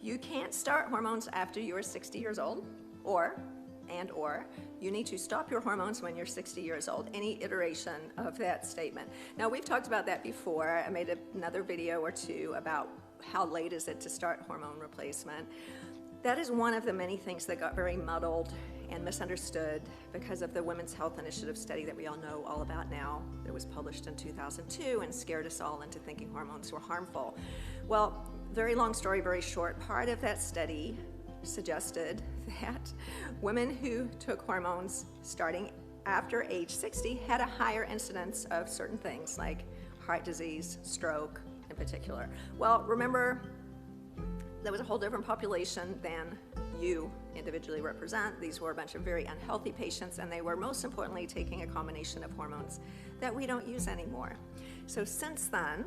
You can't start hormones after you're 60 years old, or you need to stop your hormones when you're 60 years old, any iteration of that statement. Now, we've talked about that before. I made another video or two about how late is it to start hormone replacement. That is one of the many things that got very muddled and misunderstood because of the Women's Health Initiative study that we all know all about now, that was published in 2002 and scared us all into thinking hormones were harmful. Well, very long story, very short. Part of that study suggested that women who took hormones starting after age 60 had a higher incidence of certain things like heart disease, stroke in particular. Well, remember, there was a whole different population than you individually represent. These were a bunch of very unhealthy patients, and they were most importantly taking a combination of hormones that we don't use anymore. So since then,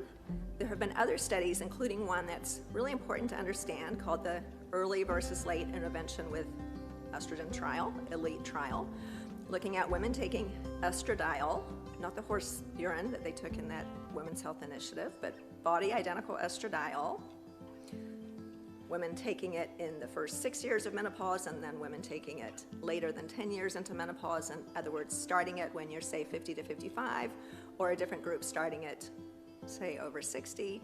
there have been other studies, including one that's really important to understand called the Early versus Late Intervention with Estrogen Trial, ELITE trial, looking at women taking estradiol, not the horse urine that they took in that Women's Health Initiative, but body identical estradiol, women taking it in the first 6 years of menopause, and then women taking it later than 10 years into menopause. In other words, starting it when you're, say, 50 to 55, or a different group starting it, say, over 60.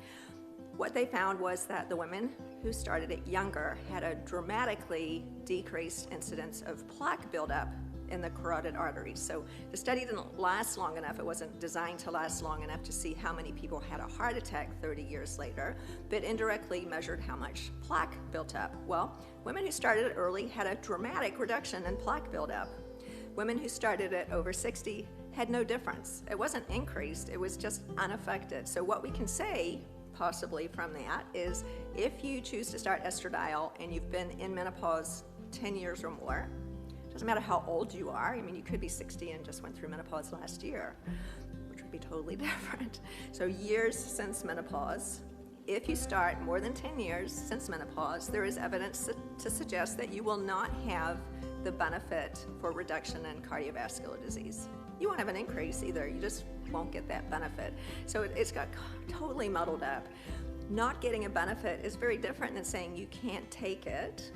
What they found was that the women who started it younger had a dramatically decreased incidence of plaque buildup in the carotid arteries. So the study didn't last long enough. It wasn't designed to last long enough to see how many people had a heart attack 30 years later, but indirectly measured how much plaque built up. Well, women who started it early had a dramatic reduction in plaque buildup. Women who started it over 60 had no difference. It wasn't increased, it was just unaffected. So what we can say possibly from that is if you choose to start estradiol and you've been in menopause 10 years or more, doesn't matter how old you are. I mean, you could be 60 and just went through menopause last year, which would be totally different. So years since menopause, if you start more than 10 years since menopause, there is evidence to suggest that you will not have the benefit for reduction in cardiovascular disease. You won't have an increase either, you just won't get that benefit. So it's got totally muddled up. Not getting a benefit is very different than saying you can't take it.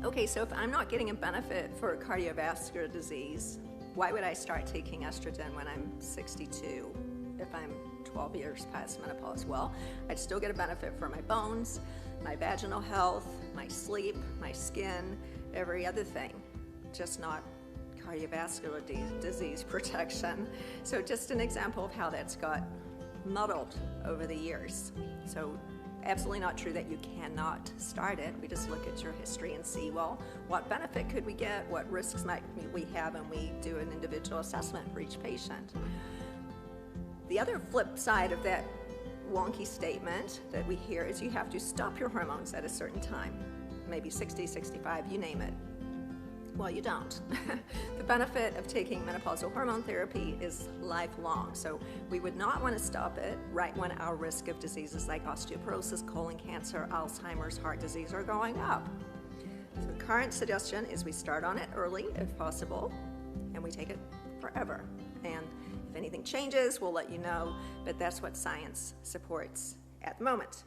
Okay, so if I'm not getting a benefit for cardiovascular disease, why would I start taking estrogen when I'm 62 if I'm 12 years past menopause? Well, I'd still get a benefit for my bones, my vaginal health, my sleep, my skin, every other thing, just not cardiovascular disease protection. So just an example of how that's got muddled over the years. So absolutely not true that you cannot start it. We just look at your history and see, well, what benefit could we get? What risks might we have? And we do an individual assessment for each patient. The other flip side of that wonky statement that we hear is you have to stop your hormones at a certain time, maybe 60, 65, you name it. Well, you don't. The benefit of taking menopausal hormone therapy is lifelong, so we would not want to stop it right when our risk of diseases like osteoporosis, colon cancer, Alzheimer's, heart disease are going up. So the current suggestion is we start on it early if possible, and we take it forever. And if anything changes, we'll let you know, but that's what science supports at the moment.